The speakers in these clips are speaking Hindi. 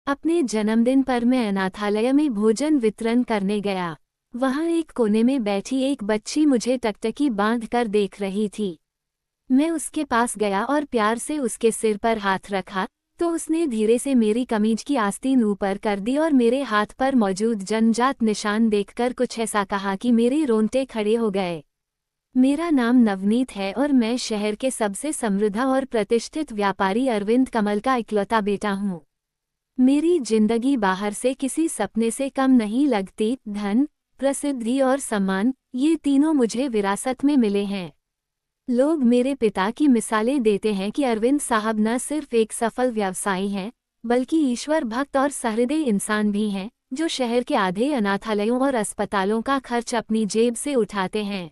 अपने जन्मदिन पर मैं अनाथालय में भोजन वितरण करने गया। वहां एक कोने में बैठी एक बच्ची मुझे टकटकी बांध कर देख रही थी। मैं उसके पास गया और प्यार से उसके सिर पर हाथ रखा, तो उसने धीरे से मेरी कमीज की आस्तीन ऊपर कर दी और मेरे हाथ पर मौजूद जन्मजात निशान देखकर कुछ ऐसा कहा कि मेरे रोंगटे खड़े हो गए। मेरा नाम नवनीत है और मैं शहर के सबसे समृद्ध और प्रतिष्ठित व्यापारी अरविंद कमल का इकलौता बेटा हूँ। मेरी जिंदगी बाहर से किसी सपने से कम नहीं लगती। धन, प्रसिद्धि और सम्मान, ये तीनों मुझे विरासत में मिले हैं। लोग मेरे पिता की मिसालें देते हैं कि अरविंद साहब न सिर्फ एक सफल व्यवसायी हैं, बल्कि ईश्वर भक्त और सहृदय इंसान भी हैं, जो शहर के आधे अनाथालयों और अस्पतालों का खर्च अपनी जेब से उठाते हैं।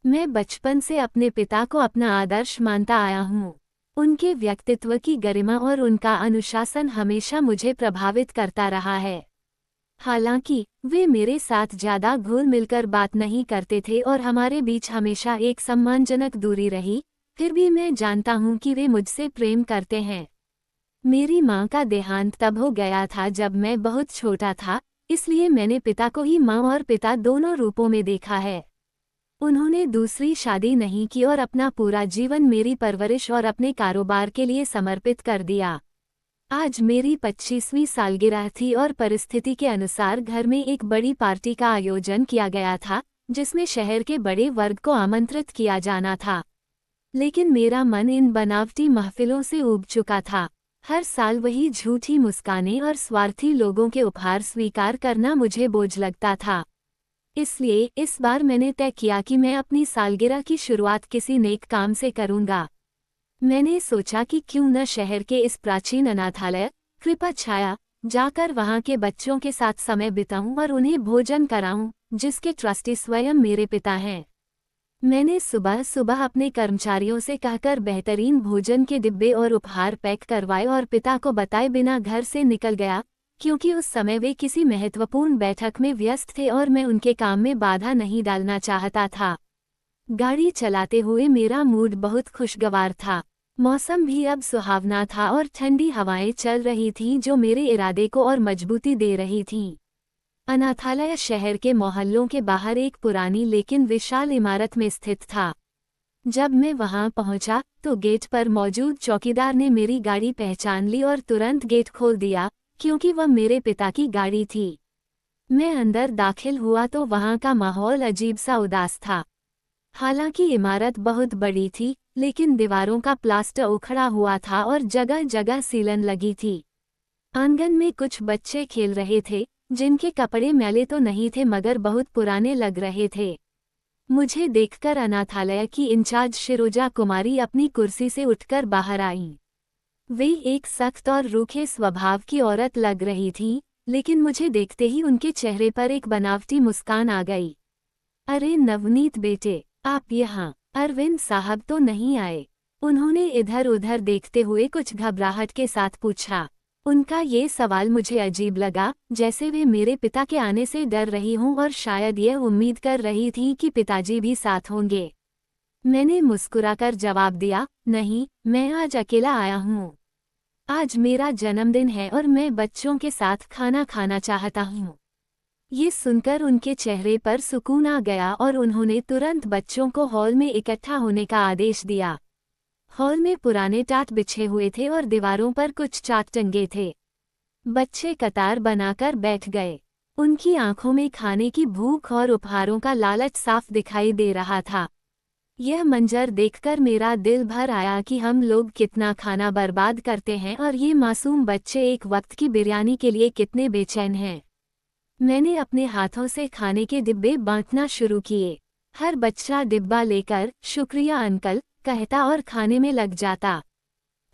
मैं बचपन से अपने पिता को अपना आदर्श मानता आया हूँ। उनके व्यक्तित्व की गरिमा और उनका अनुशासन हमेशा मुझे प्रभावित करता रहा है। हालांकि वे मेरे साथ ज्यादा घुल मिलकर बात नहीं करते थे और हमारे बीच हमेशा एक सम्मानजनक दूरी रही, फिर भी मैं जानता हूं कि वे मुझसे प्रेम करते हैं। मेरी मां का देहांत तब हो गया था जब मैं बहुत छोटा था, इसलिए मैंने पिता को ही मां और पिता दोनों रूपों में देखा है। उन्होंने दूसरी शादी नहीं की और अपना पूरा जीवन मेरी परवरिश और अपने कारोबार के लिए समर्पित कर दिया। आज मेरी 25वीं सालगिरह थी और परिस्थिति के अनुसार घर में एक बड़ी पार्टी का आयोजन किया गया था, जिसमें शहर के बड़े वर्ग को आमंत्रित किया जाना था। लेकिन मेरा मन इन बनावटी महफिलों से ऊब चुका था। हर साल वही झूठी मुस्कानें और स्वार्थी लोगों के उपहार स्वीकार करना मुझे बोझ लगता था। इसलिए इस बार मैंने तय किया कि मैं अपनी सालगिरह की शुरुआत किसी नेक काम से करूंगा। मैंने सोचा कि क्यों न शहर के इस प्राचीन अनाथालय कृपा छाया जाकर वहां के बच्चों के साथ समय बिताऊं और उन्हें भोजन कराऊं, जिसके ट्रस्टी स्वयं मेरे पिता हैं। मैंने सुबह सुबह अपने कर्मचारियों से कहकर बेहतरीन भोजन के डिब्बे और उपहार पैक करवाए और पिता को बताए बिना घर से निकल गया, क्योंकि उस समय वे किसी महत्वपूर्ण बैठक में व्यस्त थे और मैं उनके काम में बाधा नहीं डालना चाहता था। गाड़ी चलाते हुए मेरा मूड बहुत खुशगवार था। मौसम भी अब सुहावना था और ठंडी हवाएं चल रही थीं जो मेरे इरादे को और मजबूती दे रही थीं। अनाथालय शहर के मोहल्लों के बाहर एक पुरानी लेकिन विशाल इमारत में स्थित था। जब मैं वहां पहुंचा तो गेट पर मौजूद चौकीदार ने मेरी गाड़ी पहचान ली और तुरंत गेट खोल दिया, क्योंकि वह मेरे पिता की गाड़ी थी। मैं अंदर दाखिल हुआ तो वहां का माहौल अजीब सा उदास था। हालांकि इमारत बहुत बड़ी थी, लेकिन दीवारों का प्लास्टर उखड़ा हुआ था और जगह जगह सीलन लगी थी। आंगन में कुछ बच्चे खेल रहे थे, जिनके कपड़े मैले तो नहीं थे मगर बहुत पुराने लग रहे थे। मुझे देखकर अनाथालय की इंचार्ज शिरोजा कुमारी अपनी कुर्सी से उठकर बाहर आईं। वे एक सख्त और रूखे स्वभाव की औरत लग रही थी, लेकिन मुझे देखते ही उनके चेहरे पर एक बनावटी मुस्कान आ गई। अरे नवनीत बेटे, आप यहाँ? अरविंद साहब तो नहीं आए? उन्होंने इधर उधर देखते हुए कुछ घबराहट के साथ पूछा। उनका ये सवाल मुझे अजीब लगा, जैसे वे मेरे पिता के आने से डर रही हों और शायद यह उम्मीद कर रही थीं कि पिताजी भी साथ होंगे। मैंने मुस्कुराकर जवाब दिया, नहीं, मैं आज अकेला आया हूँ। आज मेरा जन्मदिन है और मैं बच्चों के साथ खाना खाना चाहता हूँ। ये सुनकर उनके चेहरे पर सुकून आ गया और उन्होंने तुरंत बच्चों को हॉल में इकट्ठा होने का आदेश दिया। हॉल में पुराने टाट बिछे हुए थे और दीवारों पर कुछ चार्ट टंगे थे। बच्चे कतार बनाकर बैठ गए। उनकी आंखों में खाने की भूख और उपहारों का लालच साफ दिखाई दे रहा था। यह मंजर देखकर मेरा दिल भर आया कि हम लोग कितना खाना बर्बाद करते हैं और ये मासूम बच्चे एक वक्त की बिरयानी के लिए कितने बेचैन हैं। मैंने अपने हाथों से खाने के डिब्बे बांटना शुरू किए। हर बच्चा डिब्बा लेकर शुक्रिया अंकल कहता और खाने में लग जाता।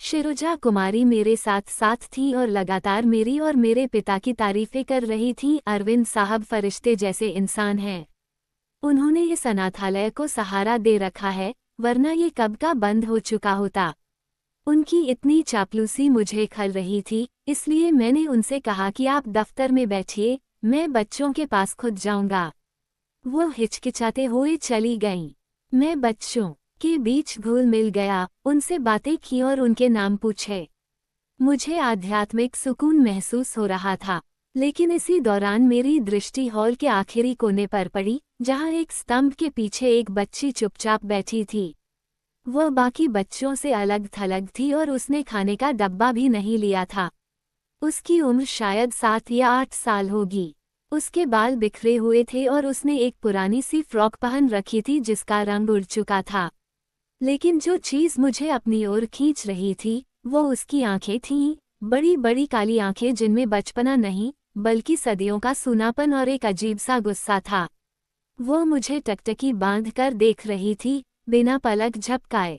शिरोजा कुमारी मेरे साथ साथ थी और लगातार मेरी और मेरे पिता की तारीफें कर रही थी। अरविंद साहब फरिश्ते जैसे इंसान हैं। उन्होंने इस अनाथालय को सहारा दे रखा है, वरना ये कब का बंद हो चुका होता। उनकी इतनी चापलूसी मुझे खल रही थी, इसलिए मैंने उनसे कहा कि आप दफ्तर में बैठिए, मैं बच्चों के पास खुद जाऊंगा। वो हिचकिचाते हुए चली गईं। मैं बच्चों के बीच घुल मिल गया, उनसे बातें की और उनके नाम पूछे। मुझे आध्यात्मिक सुकून महसूस हो रहा था, लेकिन इसी दौरान मेरी दृष्टि हॉल के आखिरी कोने पर पड़ी, जहां एक स्तंभ के पीछे एक बच्ची चुपचाप बैठी थी। वह बाकी बच्चों से अलग थलग थी और उसने खाने का डब्बा भी नहीं लिया था। उसकी उम्र शायद 7 या 8 साल होगी। उसके बाल बिखरे हुए थे और उसने एक पुरानी सी फ्रॉक पहन रखी थी जिसका रंग उड़ चुका था। लेकिन जो चीज़ मुझे अपनी ओर खींच रही थी, वो उसकी आंखें थीं, बड़ी बड़ी काली आंखें जिनमें बचपना नहीं, बल्कि सदियों का सूनापन और एक अजीब सा गुस्सा था। वो मुझे टकटकी बांध कर देख रही थी, बिना पलक झपकाए।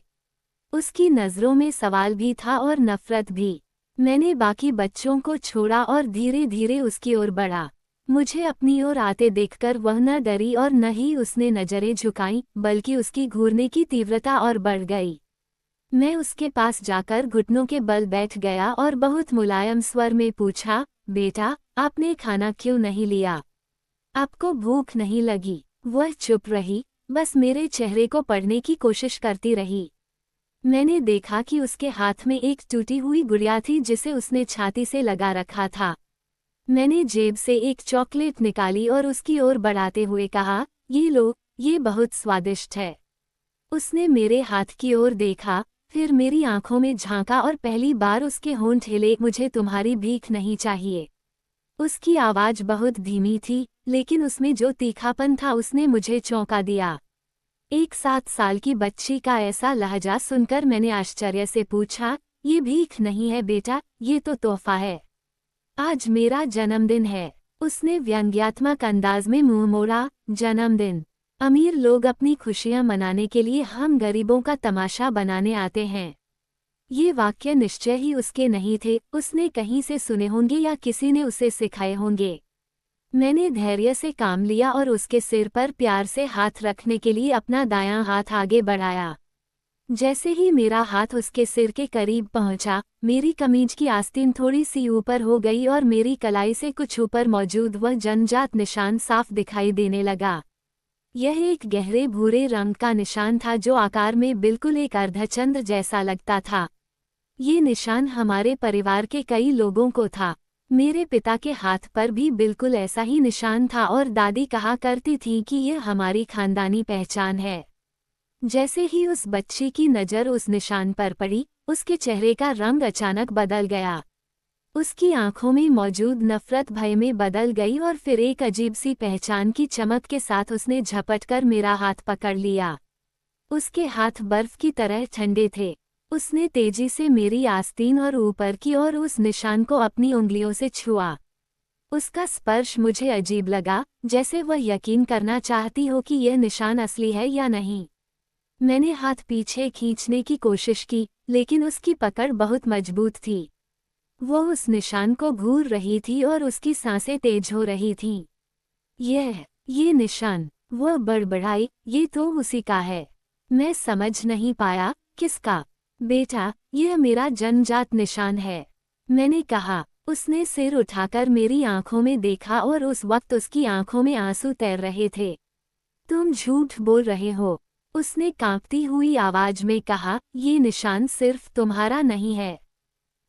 उसकी नज़रों में सवाल भी था और नफरत भी। मैंने बाकी बच्चों को छोड़ा और धीरे धीरे उसकी ओर बढ़ा। मुझे अपनी ओर आते देखकर वह न डरी और न ही उसने नजरें झुकाईं, बल्कि उसकी घूरने की तीव्रता और बढ़ गई। मैं उसके पास जाकर घुटनों के बल बैठ गया और बहुत मुलायम स्वर में पूछा, बेटा, आपने खाना क्यों नहीं लिया? आपको भूख नहीं लगी? वह चुप रही, बस मेरे चेहरे को पढ़ने की कोशिश करती रही। मैंने देखा कि उसके हाथ में एक टूटी हुई गुड़िया थी जिसे उसने छाती से लगा रखा था। मैंने जेब से एक चॉकलेट निकाली और उसकी ओर बढ़ाते हुए कहा, ये लो, ये बहुत स्वादिष्ट है। उसने मेरे हाथ की ओर देखा, फिर मेरी आंखों में झांका और पहली बार उसके होंठ हिले, मुझे तुम्हारी भीख नहीं चाहिए। उसकी आवाज बहुत धीमी थी, लेकिन उसमें जो तीखापन था उसने मुझे चौंका दिया। एक 7 साल की बच्ची का ऐसा लहजा सुनकर मैंने आश्चर्य से पूछा, ये भीख नहीं है बेटा, ये तो तोहफा है। आज मेरा जन्मदिन है। उसने व्यंग्यात्मक अंदाज में मुंह मोड़ा, जन्मदिन? अमीर लोग अपनी खुशियां मनाने के लिए हम गरीबों का तमाशा बनाने आते हैं। ये वाक्य निश्चय ही उसके नहीं थे, उसने कहीं से सुने होंगे या किसी ने उसे सिखाए होंगे। मैंने धैर्य से काम लिया और उसके सिर पर प्यार से हाथ रखने के लिए अपना दायां हाथ आगे बढ़ाया। जैसे ही मेरा हाथ उसके सिर के करीब पहुंचा, मेरी कमीज की आस्तीन थोड़ी सी ऊपर हो गई और मेरी कलाई से कुछ ऊपर मौजूद वह जन्मजात निशान साफ दिखाई देने लगा। यह एक गहरे भूरे रंग का निशान था जो आकार में बिल्कुल एक अर्धचंद्र जैसा लगता था। ये निशान हमारे परिवार के कई लोगों को था। मेरे पिता के हाथ पर भी बिल्कुल ऐसा ही निशान था और दादी कहा करती थी कि यह हमारी खानदानी पहचान है। जैसे ही उस बच्ची की नज़र उस निशान पर पड़ी, उसके चेहरे का रंग अचानक बदल गया। उसकी आंखों में मौजूद नफरत भय में बदल गई और फिर एक अजीब सी पहचान की चमक के साथ उसने झपटकर मेरा हाथ पकड़ लिया। उसके हाथ बर्फ की तरह ठंडे थे। उसने तेजी से मेरी आस्तीन और ऊपर की ओर उस निशान को अपनी उंगलियों से छुआ। उसका स्पर्श मुझे अजीब लगा, जैसे वह यकीन करना चाहती हो कि यह निशान असली है या नहीं। मैंने हाथ पीछे खींचने की कोशिश की, लेकिन उसकी पकड़ बहुत मजबूत थी। वो उस निशान को घूर रही थी और उसकी सांसें तेज हो रही थीं। ये निशान, वो बड़बड़ाई, ये तो उसी का है। मैं समझ नहीं पाया, किसका? बेटा, यह मेरा जन्मजात निशान है, मैंने कहा। उसने सिर उठाकर मेरी आंखों में देखा और उस वक्त उसकी आंखों में आंसू तैर रहे थे। तुम झूठ बोल रहे हो, उसने कांपती हुई आवाज में कहा, ये निशान सिर्फ तुम्हारा नहीं है।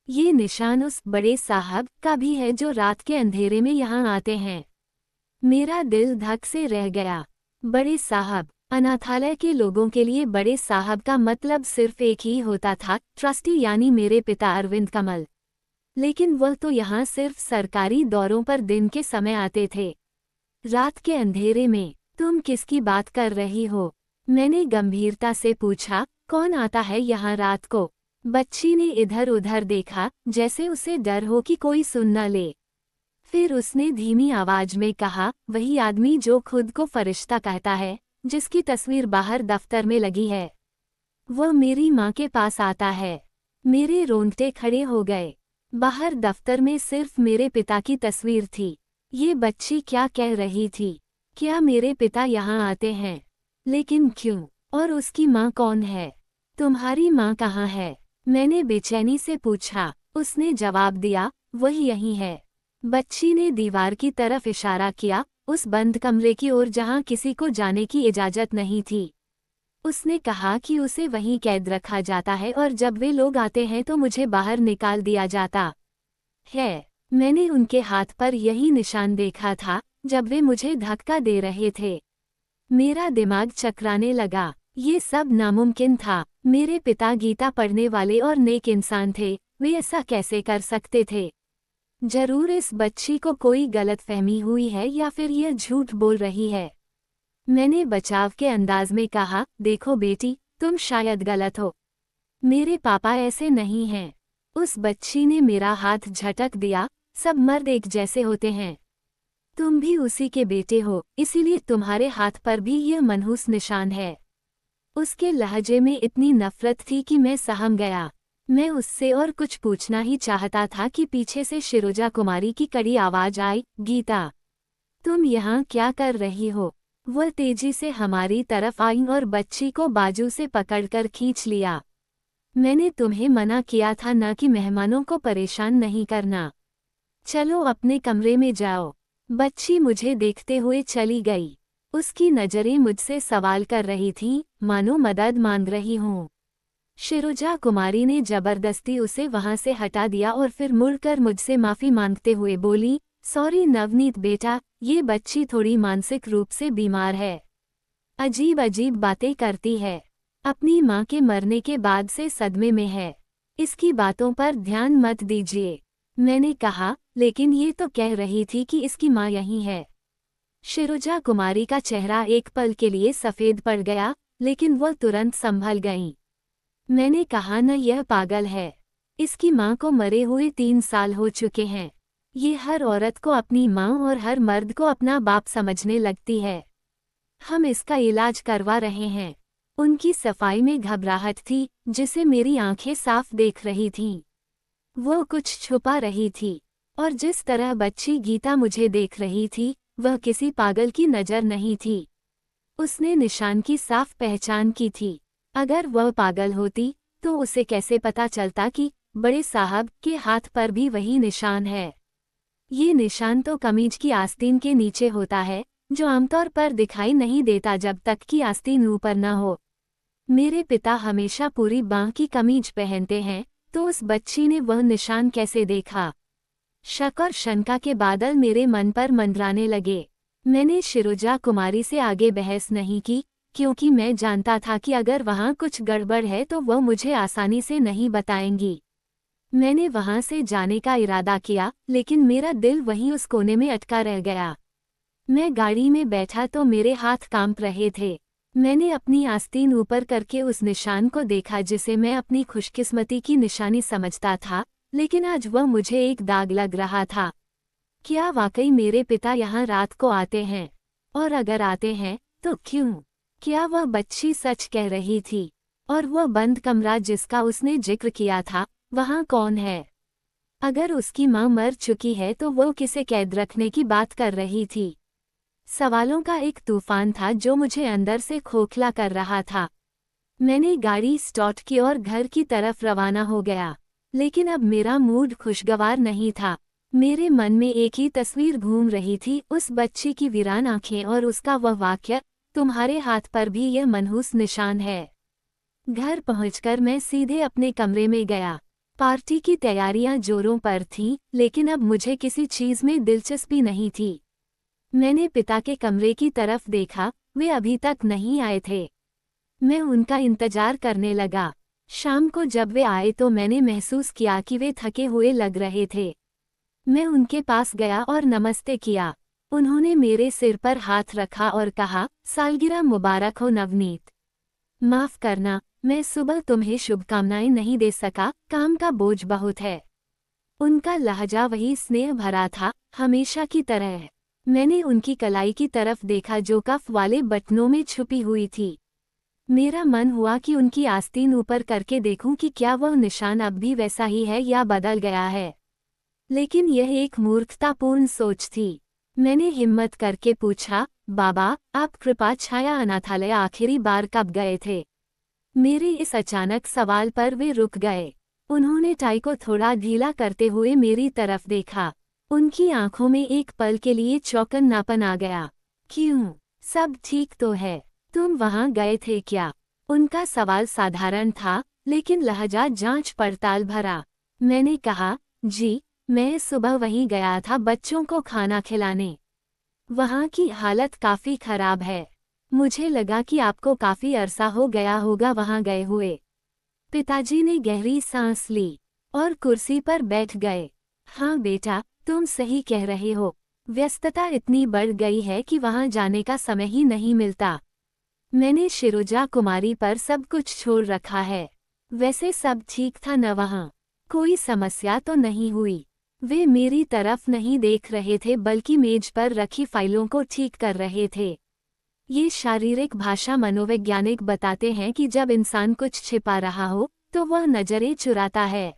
ये निशान उस बड़े साहब का भी है जो रात के अंधेरे में यहाँ आते हैं। मेरा दिल धक से रह गया। बड़े साहब, अनाथालय के लोगों के लिए बड़े साहब का मतलब सिर्फ एक ही होता था, ट्रस्टी, यानी मेरे पिता अरविंद कमल। लेकिन वह तो यहाँ सिर्फ सरकारी दौरों पर दिन के समय आते थे। रात के अंधेरे में तुम किसकी बात कर रही हो? मैंने गंभीरता से पूछा, कौन आता है यहाँ रात को? बच्ची ने इधर उधर देखा, जैसे उसे डर हो कि कोई सुन न ले। फिर उसने धीमी आवाज में कहा, वही आदमी जो खुद को फरिश्ता कहता है, जिसकी तस्वीर बाहर दफ्तर में लगी है। वह मेरी माँ के पास आता है। मेरे रोंगटे खड़े हो गए। बाहर दफ्तर में सिर्फ मेरे पिता की तस्वीर थी। ये बच्ची क्या कह रही थी? क्या मेरे पिता यहाँ आते हैं? लेकिन क्यों? और उसकी माँ कौन है? तुम्हारी माँ कहाँ है? मैंने बेचैनी से पूछा। उसने जवाब दिया, वही यही है। बच्ची ने दीवार की तरफ इशारा किया, उस बंद कमरे की ओर जहाँ किसी को जाने की इजाजत नहीं थी। उसने कहा कि उसे वहीं कैद रखा जाता है और जब वे लोग आते हैं तो मुझे बाहर निकाल दिया जाता है। मैंने उनके हाथ पर यही निशान देखा था जब वे मुझे धक्का दे रहे थे। मेरा दिमाग चकराने लगा। ये सब नामुमकिन था। मेरे पिता गीता पढ़ने वाले और नेक इंसान थे, वे ऐसा कैसे कर सकते थे? जरूर इस बच्ची को कोई गलतफहमी हुई है या फिर यह झूठ बोल रही है। मैंने बचाव के अंदाज में कहा, देखो बेटी, तुम शायद गलत हो। मेरे पापा ऐसे नहीं हैं। उस बच्ची ने मेरा हाथ झटक दिया। सब मर्द एक जैसे होते हैं। तुम भी उसी के बेटे हो, इसीलिए तुम्हारे हाथ पर भी यह मनहूस निशान है। उसके लहजे में इतनी नफरत थी कि मैं सहम गया। मैं उससे और कुछ पूछना ही चाहता था कि पीछे से शिरोजा कुमारी की कड़ी आवाज आई, गीता, तुम यहाँ क्या कर रही हो? वह तेजी से हमारी तरफ आई और बच्ची को बाजू से पकड़कर खींच लिया। मैंने तुम्हें मना किया था न कि मेहमानों को परेशान नहीं करना। चलो अपने कमरे में जाओ। बच्ची मुझे देखते हुए चली गई। उसकी नजरें मुझसे सवाल कर रही थीं, मानो मदद मांग रही हूँ। शिरोजा कुमारी ने जबरदस्ती उसे वहां से हटा दिया और फिर मुड़कर मुझसे माफी मांगते हुए बोली, सॉरी नवनीत बेटा, ये बच्ची थोड़ी मानसिक रूप से बीमार है। अजीब अजीब बातें करती है। अपनी माँ के मरने के बाद से सदमे में है। इसकी बातों पर ध्यान मत दीजिए। मैंने कहा, लेकिन ये तो कह रही थी कि इसकी माँ यहीं है। शिरोजा कुमारी का चेहरा एक पल के लिए सफ़ेद पड़ गया, लेकिन वह तुरंत संभल गईं। मैंने कहा, न यह पागल है। इसकी माँ को मरे हुए 3 साल हो चुके हैं। ये हर औरत को अपनी माँ और हर मर्द को अपना बाप समझने लगती है। हम इसका इलाज करवा रहे हैं। उनकी सफाई में घबराहट थी, जिसे मेरी आंखें साफ देख रही थीं। वो कुछ छुपा रही थी, और जिस तरह बच्ची गीता मुझे देख रही थी, वह किसी पागल की नज़र नहीं थी। उसने निशान की साफ पहचान की थी। अगर वह पागल होती, तो उसे कैसे पता चलता कि बड़े साहब के हाथ पर भी वही निशान है? ये निशान तो कमीज की आस्तीन के नीचे होता है, जो आमतौर पर दिखाई नहीं देता जब तक कि आस्तीन ऊपर न हो। मेरे पिता हमेशा पूरी बांह की कमीज पहनते हैं, तो उस बच्ची ने वह निशान कैसे देखा? शक और शंका के बादल मेरे मन पर मंडराने लगे। मैंने शिरोजा कुमारी से आगे बहस नहीं की, क्योंकि मैं जानता था कि अगर वहाँ कुछ गड़बड़ है तो वह मुझे आसानी से नहीं बताएंगी। मैंने वहाँ से जाने का इरादा किया, लेकिन मेरा दिल वहीं उस कोने में अटका रह गया। मैं गाड़ी में बैठा तो मेरे हाथ कांप रहे थे। मैंने अपनी आस्तीन ऊपर करके उस निशान को देखा जिसे मैं अपनी खुशकिस्मती की निशानी समझता था, लेकिन आज वह मुझे एक दाग लग रहा था। क्या वाकई मेरे पिता यहाँ रात को आते हैं? और अगर आते हैं, तो क्यों? क्या वह बच्ची सच कह रही थी? और वह बंद कमरा जिसका उसने जिक्र किया था, वहाँ कौन है? अगर उसकी माँ मर चुकी है तो वह किसे कैद रखने की बात कर रही थी? सवालों का एक तूफान था जो मुझे अंदर से खोखला कर रहा था। मैंने गाड़ी स्टार्ट की और घर की तरफ रवाना हो गया, लेकिन अब मेरा मूड खुशगवार नहीं था। मेरे मन में एक ही तस्वीर घूम रही थी, उस बच्ची की वीरान आंखें और उसका वह वाक्य, तुम्हारे हाथ पर भी यह मनहूस निशान है। घर पहुंचकर मैं सीधे अपने कमरे में गया। पार्टी की तैयारियां जोरों पर थीं, लेकिन अब मुझे किसी चीज में दिलचस्पी नहीं थी। मैंने पिता के कमरे की तरफ देखा, वे अभी तक नहीं आए थे। मैं उनका इंतजार करने लगा। शाम को जब वे आए तो मैंने महसूस किया कि वे थके हुए लग रहे थे। मैं उनके पास गया और नमस्ते किया। उन्होंने मेरे सिर पर हाथ रखा और कहा, सालगिरह मुबारक हो नवनीत। माफ करना, मैं सुबह तुम्हें शुभकामनाएं नहीं दे सका, काम का बोझ बहुत है। उनका लहजा वही स्नेह भरा था, हमेशा की तरह। मैंने उनकी कलाई की तरफ देखा जो कफ वाले बटनों में छुपी हुई थी। मेरा मन हुआ कि उनकी आस्तीन ऊपर करके देखूं कि क्या वह निशान अब भी वैसा ही है या बदल गया है। लेकिन यह एक मूर्खतापूर्ण सोच थी। मैंने हिम्मत करके पूछा, बाबा, आप कृपा छाया अनाथालय आखिरी बार कब गए थे? मेरे इस अचानक सवाल पर वे रुक गए। उन्होंने टाई को थोड़ा ढीला करते हुए मेरी तरफ देखा। उनकी आंखों में एक पल के लिए चौकन्नापन आ गया। क्यों? सब ठीक तो है? तुम वहां गए थे क्या? उनका सवाल साधारण था, लेकिन लहजा जांच पड़ताल भरा। मैंने कहा, जी, मैं सुबह वहीं गया था बच्चों को खाना खिलाने। वहाँ की हालत काफ़ी खराब है। मुझे लगा कि आपको काफ़ी अरसा हो गया होगा वहाँ गए हुए। पिताजी ने गहरी सांस ली और कुर्सी पर बैठ गए। हाँ बेटा, तुम सही कह रहे हो। व्यस्तता इतनी बढ़ गई है कि वहाँ जाने का समय ही नहीं मिलता। मैंने शिरोजा कुमारी पर सब कुछ छोड़ रखा है। वैसे सब ठीक था न वहाँ? कोई समस्या तो नहीं हुई? वे मेरी तरफ नहीं देख रहे थे बल्कि मेज पर रखी फाइलों को ठीक कर रहे थे। ये शारीरिक भाषा मनोवैज्ञानिक बताते हैं कि जब इंसान कुछ छिपा रहा हो, तो वह नजरें चुराता है।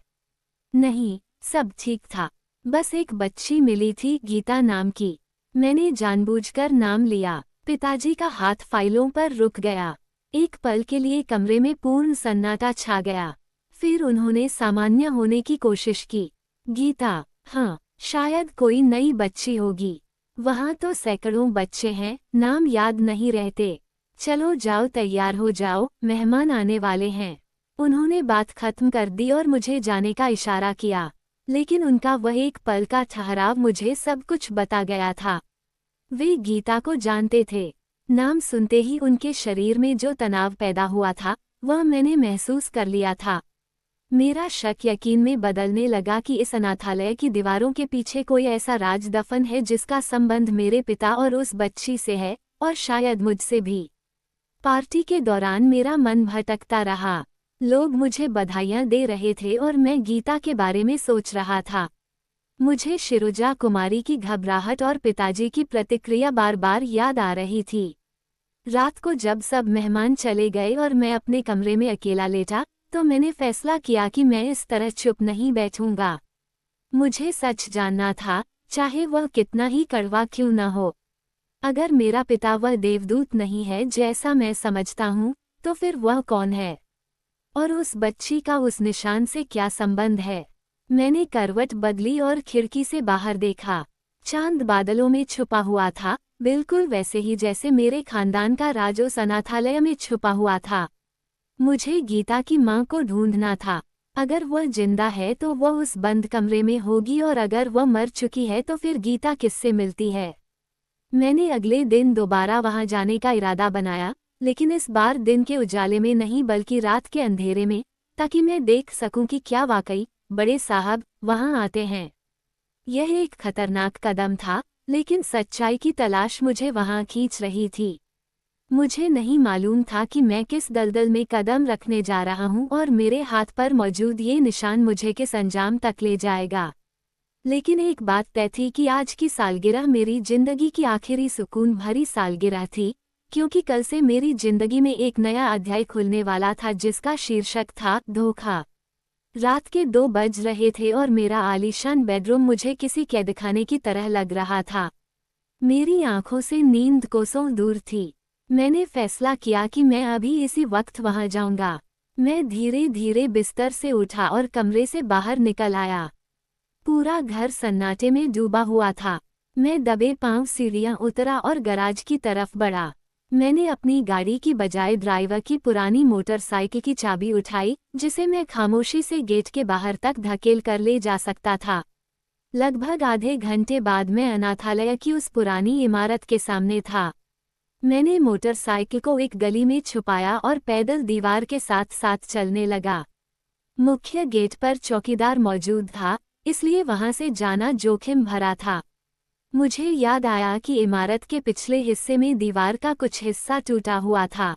नहीं, सब ठीक था। बस एक बच्ची मिली थी, गीता नाम की। मैंने जानबूझकर नाम लिया। पिताजी का हाथ फाइलों पर रुक गया। एक पल के लिए कमरे में पूर्ण सन्नाटा छा गया। फिर उन्होंने सामान्य होने की कोशिश की। गीता, हाँ, शायद कोई नई बच्ची होगी। वहाँ तो सैकड़ों बच्चे हैं, नाम याद नहीं रहते। चलो जाओ, तैयार हो जाओ, मेहमान आने वाले हैं। उन्होंने बात खत्म कर दी और मुझे जाने का इशारा किया, लेकिन उनका वह एक पल का ठहराव मुझे सब कुछ बता गया था। वे गीता को जानते थे। नाम सुनते ही उनके शरीर में जो तनाव पैदा हुआ था, वह मैंने महसूस कर लिया था। मेरा शक यकीन में बदलने लगा कि इस अनाथालय की दीवारों के पीछे कोई ऐसा राज दफन है जिसका संबंध मेरे पिता और उस बच्ची से है, और शायद मुझसे भी। पार्टी के दौरान मेरा मन भटकता रहा। लोग मुझे बधाइयां दे रहे थे और मैं गीता के बारे में सोच रहा था। मुझे शिरोजा कुमारी की घबराहट और पिताजी की प्रतिक्रिया बार बार याद आ रही थी। रात को जब सब मेहमान चले गए और मैं अपने कमरे में अकेला लेटा, तो मैंने फैसला किया कि मैं इस तरह चुप नहीं बैठूंगा। मुझे सच जानना था, चाहे वह कितना ही कड़वा क्यों न हो। अगर मेरा पिता वह देवदूत नहीं है जैसा मैं समझता हूँ, तो फिर वह कौन है? और उस बच्ची का उस निशान से क्या संबंध है? मैंने करवट बदली और खिड़की से बाहर देखा। चांद बादलों में छुपा हुआ था, बिल्कुल वैसे ही जैसे मेरे खानदान का राज उस अनाथालय में छुपा हुआ था। मुझे गीता की माँ को ढूंढना था। अगर वह जिंदा है तो वह उस बंद कमरे में होगी, और अगर वह मर चुकी है तो फिर गीता किससे मिलती है? मैंने अगले दिन दोबारा वहां जाने का इरादा बनाया, लेकिन इस बार दिन के उजाले में नहीं बल्कि रात के अंधेरे में, ताकि मैं देख सकूं कि क्या वाकई बड़े साहब वहां आते हैं। यह एक खतरनाक कदम था, लेकिन सच्चाई की तलाश मुझे वहां खींच रही थी। मुझे नहीं मालूम था कि मैं किस दलदल में कदम रखने जा रहा हूं और मेरे हाथ पर मौजूद ये निशान मुझे किस अंजाम तक ले जाएगा। लेकिन एक बात तय थी कि आज की सालगिरह मेरी जिंदगी की आखिरी सुकून भरी सालगिरह थी, क्योंकि कल से मेरी जिंदगी में एक नया अध्याय खुलने वाला था जिसका शीर्षक था धोखा। रात के 2 बज रहे थे और मेरा आलीशान बेडरूम मुझे किसी कैदखाने की तरह लग रहा था। मेरी आंखों से नींद कोसों दूर थी। मैंने फैसला किया कि मैं अभी इसी वक्त वहां जाऊंगा। मैं धीरे धीरे बिस्तर से उठा और कमरे से बाहर निकल आया। पूरा घर सन्नाटे में डूबा हुआ था। मैं दबे पांव सीढ़ियां उतरा और गराज की तरफ बढ़ा। मैंने अपनी गाड़ी की बजाय ड्राइवर की पुरानी मोटरसाइकिल की चाबी उठाई, जिसे मैं खामोशी से गेट के बाहर तक धकेल कर ले जा सकता था। लगभग आधे घंटे बाद मैं अनाथालय की उस पुरानी इमारत के सामने था। मैंने मोटरसाइकिल को एक गली में छुपाया और पैदल दीवार के साथ साथ चलने लगा। मुख्य गेट पर चौकीदार मौजूद था, इसलिए वहां से जाना जोखिम भरा था। मुझे याद आया कि इमारत के पिछले हिस्से में दीवार का कुछ हिस्सा टूटा हुआ था।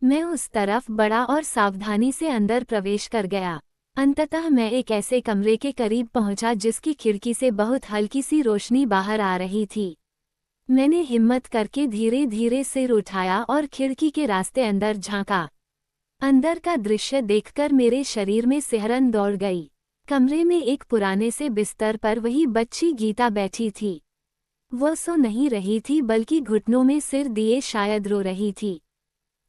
मैं उस तरफ बढ़ा और सावधानी से अंदर प्रवेश कर गया। अंततः मैं एक ऐसे कमरे के करीब पहुंचा जिसकी खिड़की से बहुत हल्की सी रोशनी बाहर आ रही थी। मैंने हिम्मत करके धीरे धीरे सिर उठाया और खिड़की के रास्ते अंदर झांका। अंदर का दृश्य देखकर मेरे शरीर में सिहरन दौड़ गई। कमरे में एक पुराने से बिस्तर पर वही बच्ची गीता बैठी थी। वह सो नहीं रही थी बल्कि घुटनों में सिर दिए शायद रो रही थी।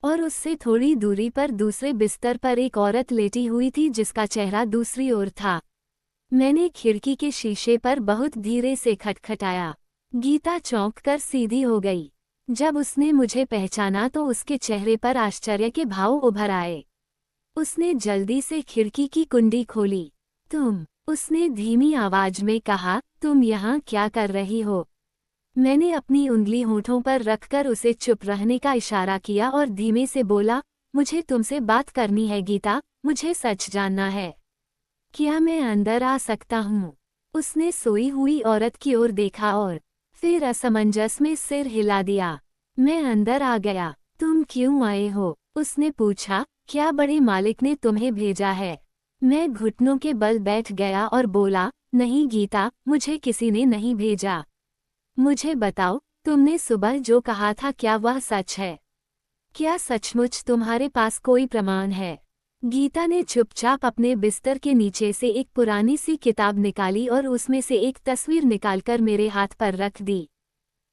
और उससे थोड़ी दूरी पर दूसरे बिस्तर पर एक औरत लेटी हुई थी जिसका चेहरा दूसरी ओर था। मैंने खिड़की के शीशे पर बहुत धीरे से खटखटाया। गीता चौंक कर सीधी हो गई। जब उसने मुझे पहचाना तो उसके चेहरे पर आश्चर्य के भाव उभर आए। उसने जल्दी से खिड़की की कुंडी खोली। उसने धीमी आवाज में कहा, तुम यहाँ क्या कर रही हो? मैंने अपनी उंगली होठों पर रखकर उसे चुप रहने का इशारा किया और धीमे से बोला, मुझे तुमसे बात करनी है गीता, मुझे सच जानना है। क्या मैं अंदर आ सकता हूँ? उसने सोई हुई औरत की ओर देखा और फिर असमंजस में सिर हिला दिया। मैं अंदर आ गया। तुम क्यों आए हो? उसने पूछा, क्या बड़े मालिक ने तुम्हें भेजा है? मैं घुटनों के बल बैठ गया और बोला, नहीं गीता, मुझे किसी ने नहीं भेजा। मुझे बताओ, तुमने सुबह जो कहा था क्या वह सच है? क्या सचमुच तुम्हारे पास कोई प्रमाण है? गीता ने चुपचाप अपने बिस्तर के नीचे से एक पुरानी सी किताब निकाली और उसमें से एक तस्वीर निकालकर मेरे हाथ पर रख दी।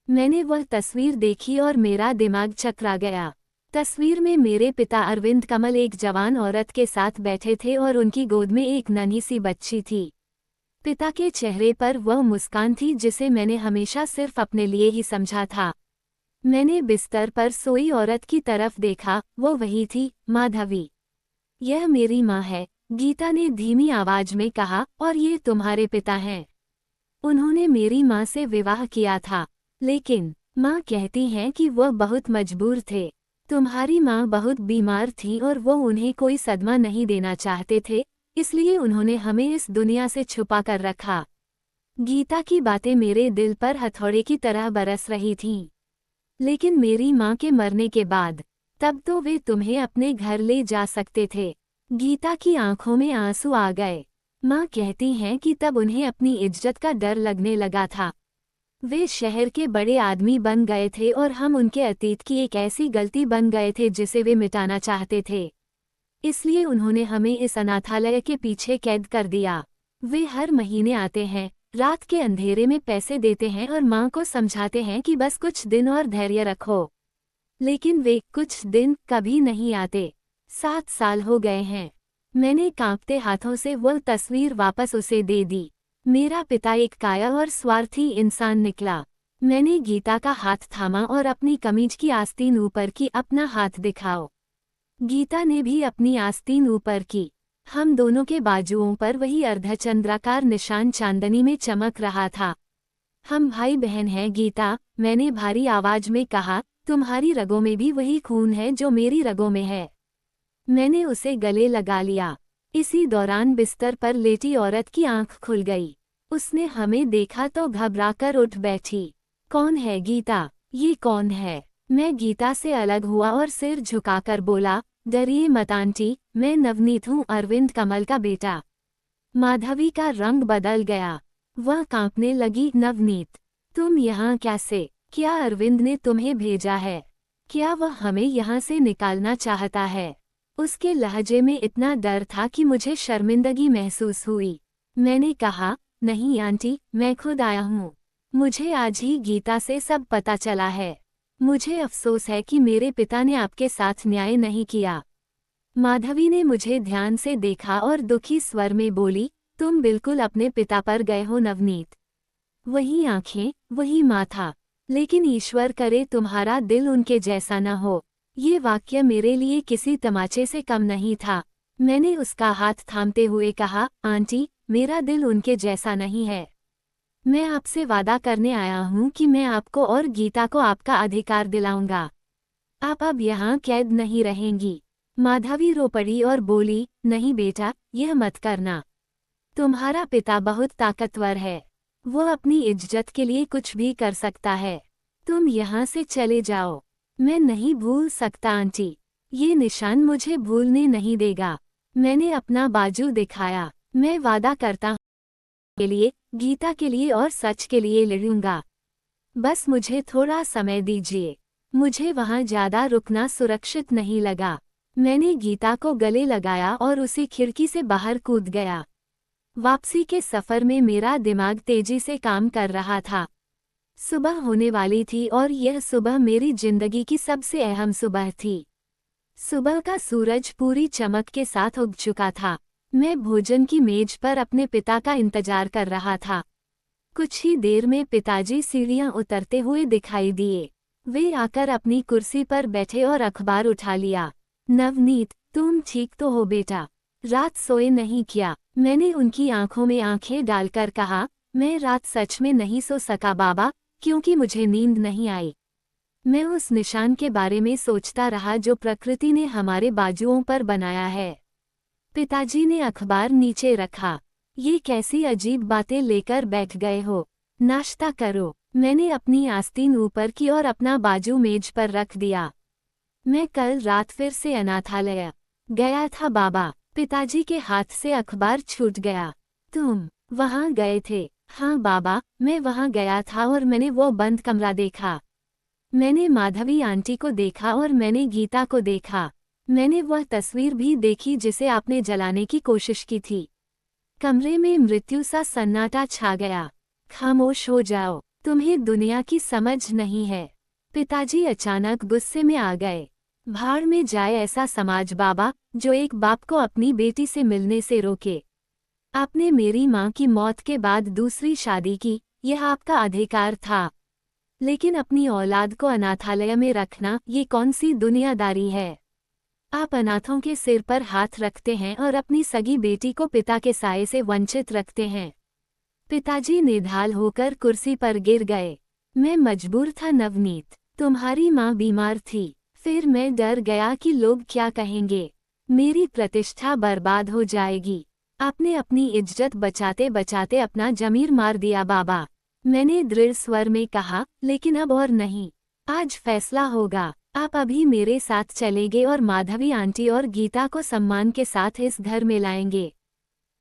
मैंने वह तस्वीर देखी और मेरा दिमाग चकरा गया। तस्वीर में मेरे पिता अरविंद कमल एक जवान औरत के साथ बैठे थे और उनकी गोद में एक नन्ही सी बच्ची थी। पिता के चेहरे पर वह मुस्कान थी जिसे मैंने हमेशा सिर्फ अपने लिए ही समझा था। मैंने बिस्तर पर सोई औरत की तरफ देखा, वो वही थी, माधवी। यह मेरी माँ है, गीता ने धीमी आवाज में कहा, और ये तुम्हारे पिता हैं। उन्होंने मेरी माँ से विवाह किया था, लेकिन माँ कहती हैं कि वह बहुत मजबूर थे। तुम्हारी माँ बहुत बीमार थी और वो उन्हें कोई सदमा नहीं देना चाहते थे, इसलिए उन्होंने हमें इस दुनिया से छुपा कर रखा। गीता की बातें मेरे दिल पर हथौड़े की तरह बरस रही थीं। लेकिन मेरी माँ के मरने के बाद, तब तो वे तुम्हें अपने घर ले जा सकते थे। गीता की आंखों में आंसू आ गए। माँ कहती हैं कि तब उन्हें अपनी इज्जत का डर लगने लगा था। वे शहर के बड़े आदमी बन गए थे और हम उनके अतीत की एक ऐसी गलती बन गए थे जिसे वे मिटाना चाहते थे। इसलिए उन्होंने हमें इस अनाथालय के पीछे कैद कर दिया। वे हर महीने आते हैं, रात के अंधेरे में पैसे देते हैं और माँ को समझाते हैं कि बस कुछ दिन और धैर्य रखो। लेकिन वे कुछ दिन कभी नहीं आते। 7 साल हो गए हैं। मैंने कांपते हाथों से वह तस्वीर वापस उसे दे दी। मेरा पिता एक काया और स्वार्थी इंसान निकला। मैंने गीता का हाथ थामा और अपनी कमीज की आस्तीन ऊपर की, अपना हाथ दिखाओ। गीता ने भी अपनी आस्तीन ऊपर की। हम दोनों के बाजुओं पर वही अर्धचंद्राकार निशान चांदनी में चमक रहा था। हम भाई बहन हैं गीता, मैंने भारी आवाज में कहा, तुम्हारी रगों में भी वही खून है जो मेरी रगों में है। मैंने उसे गले लगा लिया। इसी दौरान बिस्तर पर लेटी औरत की आंख खुल गई। उसने हमें देखा तो घबराकर उठ बैठी। कौन है गीता? ये कौन है? मैं गीता से अलग हुआ और सिर झुकाकर बोला, डरिए मत आंटी, मैं नवनीत हूँ, अरविंद कमल का बेटा। माधवी का रंग बदल गया। वह कांपने लगी, नवनीत, तुम यहाँ कैसे? क्या अरविंद ने तुम्हें भेजा है? क्या वह हमें यहाँ से निकालना चाहता है? उसके लहजे में इतना डर था कि मुझे शर्मिंदगी महसूस हुई। मैंने कहा, नहीं आंटी, मैं खुद आया हूँ। मुझे आज ही गीता से सब पता चला है। मुझे अफसोस है कि मेरे पिता ने आपके साथ न्याय नहीं किया। माधवी ने मुझे ध्यान से देखा और दुखी स्वर में बोली, तुम बिल्कुल अपने पिता पर गए हो नवनीत। वही आंखें, वही माथा, लेकिन ईश्वर करे तुम्हारा दिल उनके जैसा न हो। ये वाक्य मेरे लिए किसी तमाचे से कम नहीं था। मैंने उसका हाथ थामते हुए कहा, आंटी, मेरा दिल उनके जैसा नहीं है। मैं आपसे वादा करने आया हूँ कि मैं आपको और गीता को आपका अधिकार दिलाऊंगा। आप अब यहाँ कैद नहीं रहेंगी। माधवी रो पड़ी और बोली, नहीं बेटा, यह मत करना। तुम्हारा पिता बहुत ताकतवर है। वो अपनी इज्जत के लिए कुछ भी कर सकता है। तुम यहाँ से चले जाओ। मैं नहीं भूल सकता आंटी। ये निशान मुझे भूलने नहीं देगा। मैंने अपना बाजू दिखाया। मैं वादा करता हूँ के लिए, गीता के लिए और सच के लिए लड़ूंगा। बस मुझे थोड़ा समय दीजिए। मुझे वहाँ ज्यादा रुकना सुरक्षित नहीं लगा। मैंने गीता को गले लगाया और उसी खिड़की से बाहर कूद गया। वापसी के सफर में मेरा दिमाग तेजी से काम कर रहा था। सुबह होने वाली थी और यह सुबह मेरी जिंदगी की सबसे अहम सुबह थी। सुबह का सूरज पूरी चमक के साथ उग चुका था। मैं भोजन की मेज पर अपने पिता का इंतजार कर रहा था। कुछ ही देर में पिताजी सीढ़ियां उतरते हुए दिखाई दिए। वे आकर अपनी कुर्सी पर बैठे और अखबार उठा लिया। नवनीत, तुम ठीक तो हो बेटा? रात सोए नहीं क्या? मैंने उनकी आंखों में आंखें डालकर कहा, मैं रात सच में नहीं सो सका बाबा, क्योंकि मुझे नींद नहीं आई। मैं उस निशान के बारे में सोचता रहा जो प्रकृति ने हमारे बाजुओं पर बनाया है। पिताजी ने अखबार नीचे रखा। ये कैसी अजीब बातें लेकर बैठ गए हो? नाश्ता करो। मैंने अपनी आस्तीन ऊपर की और अपना बाजू मेज पर रख दिया। मैं कल रात फिर से अनाथालय गया था बाबा। पिताजी के हाथ से अखबार छूट गया। तुम वहां गए थे? हाँ बाबा, मैं वहां गया था और मैंने वो बंद कमरा देखा। मैंने माधवी आंटी को देखा और मैंने गीता को देखा। मैंने वह तस्वीर भी देखी जिसे आपने जलाने की कोशिश की थी। कमरे में मृत्यु सा सन्नाटा छा गया। खामोश हो जाओ, तुम्हें दुनिया की समझ नहीं है। पिताजी अचानक गुस्से में आ गए। भाड़ में जाए ऐसा समाज बाबा, जो एक बाप को अपनी बेटी से मिलने से रोके। आपने मेरी माँ की मौत के बाद दूसरी शादी की, यह आपका अधिकार था। लेकिन अपनी औलाद को अनाथालय में रखना, ये कौन सी दुनियादारी है? आप अनाथों के सिर पर हाथ रखते हैं और अपनी सगी बेटी को पिता के साये से वंचित रखते हैं। पिताजी निढाल होकर कुर्सी पर गिर गए। मैं मजबूर था नवनीत, तुम्हारी माँ बीमार थी। फिर मैं डर गया कि लोग क्या कहेंगे, मेरी प्रतिष्ठा बर्बाद हो जाएगी। आपने अपनी इज्जत बचाते बचाते अपना जमीर मार दिया बाबा। मैंने दृढ़ स्वर में कहा, लेकिन अब और नहीं। आज फैसला होगा। आप अभी मेरे साथ चलेंगे और माधवी आंटी और गीता को सम्मान के साथ इस घर में लाएंगे।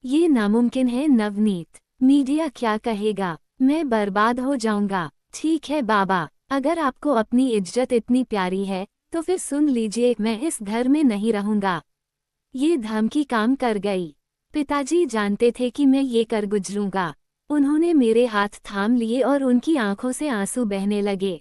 ये नामुमकिन है नवनीत। मीडिया क्या कहेगा? मैं बर्बाद हो जाऊंगा। ठीक है बाबा, अगर आपको अपनी इज्जत इतनी प्यारी है तो फिर सुन लीजिए, मैं इस घर में नहीं रहूंगा। ये धमकी काम कर गई। पिताजी जानते थे कि मैं ये कर गुजरूंगा। उन्होंने मेरे हाथ थाम लिए और उनकी आंखों से आंसू बहने लगे।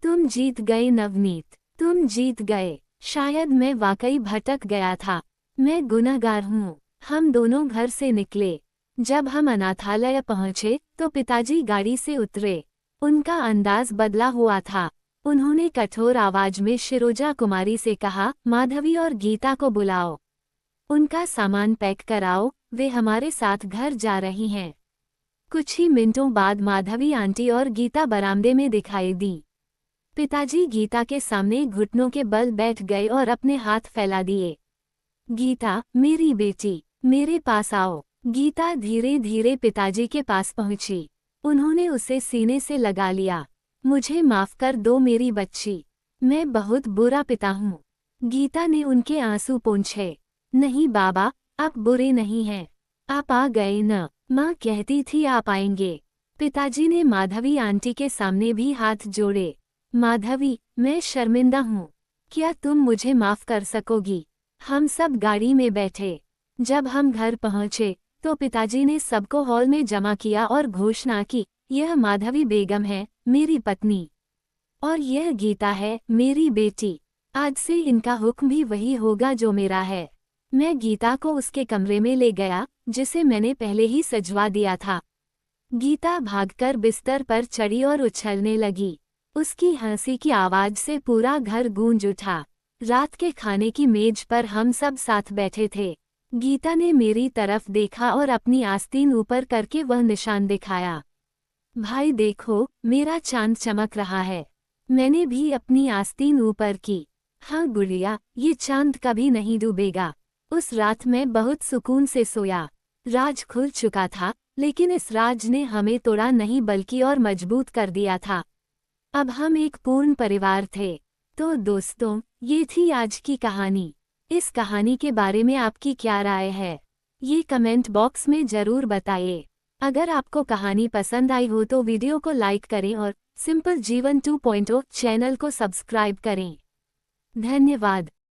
तुम जीत गए नवनीत, तुम जीत गए। शायद मैं वाकई भटक गया था। मैं गुनहगार हूँ। हम दोनों घर से निकले। जब हम अनाथालय पहुँचे तो पिताजी गाड़ी से उतरे। उनका अंदाज बदला हुआ था। उन्होंने कठोर आवाज में शिरोजा कुमारी से कहा, माधवी और गीता को बुलाओ। उनका सामान पैक कराओ, वे हमारे साथ घर जा रही हैं। कुछ ही मिनटों बाद माधवी आंटी और गीता बरामदे में दिखाई दी। पिताजी गीता के सामने घुटनों के बल बैठ गए और अपने हाथ फैला दिए। गीता, मेरी बेटी, मेरे पास आओ। गीता धीरे धीरे पिताजी के पास पहुंची। उन्होंने उसे सीने से लगा लिया। मुझे माफ कर दो मेरी बच्ची, मैं बहुत बुरा पिता हूँ। गीता ने उनके आंसू पोंछे। नहीं बाबा, आप बुरे नहीं हैं। आप आ गए न, माँ कहती थी आप आएंगे। पिताजी ने माधवी आंटी के सामने भी हाथ जोड़े। माधवी, मैं शर्मिंदा हूँ। क्या तुम मुझे माफ कर सकोगी? हम सब गाड़ी में बैठे। जब हम घर पहुँचे तो पिताजी ने सबको हॉल में जमा किया और घोषणा की, यह माधवी बेगम है, मेरी पत्नी, और यह गीता है, मेरी बेटी। आज से इनका हुक्म भी वही होगा जो मेरा है। मैं गीता को उसके कमरे में ले गया, जिसे मैंने पहले ही सजवा दिया था। गीता भागकर बिस्तर पर चढ़ी और उछलने लगी। उसकी हंसी की आवाज से पूरा घर गूंज उठा। रात के खाने की मेज पर हम सब साथ बैठे थे। गीता ने मेरी तरफ देखा और अपनी आस्तीन ऊपर करके वह निशान दिखाया। भाई देखो, मेरा चांद चमक रहा है। मैंने भी अपनी आस्तीन ऊपर की। हाँ गुड़िया, ये चांद कभी नहीं डूबेगा। उस रात मैं बहुत सुकून से सोया। राज खुल चुका था, लेकिन इस राज ने हमें तोड़ा नहीं बल्कि और मजबूत कर दिया था। अब हम एक पूर्ण परिवार थे। तो दोस्तों, ये थी आज की कहानी। इस कहानी के बारे में आपकी क्या राय है, ये कमेंट बॉक्स में जरूर बताइए। अगर आपको कहानी पसंद आई हो तो वीडियो को लाइक करें और सिंपल जीवन 2.0 चैनल को सब्सक्राइब करें। धन्यवाद।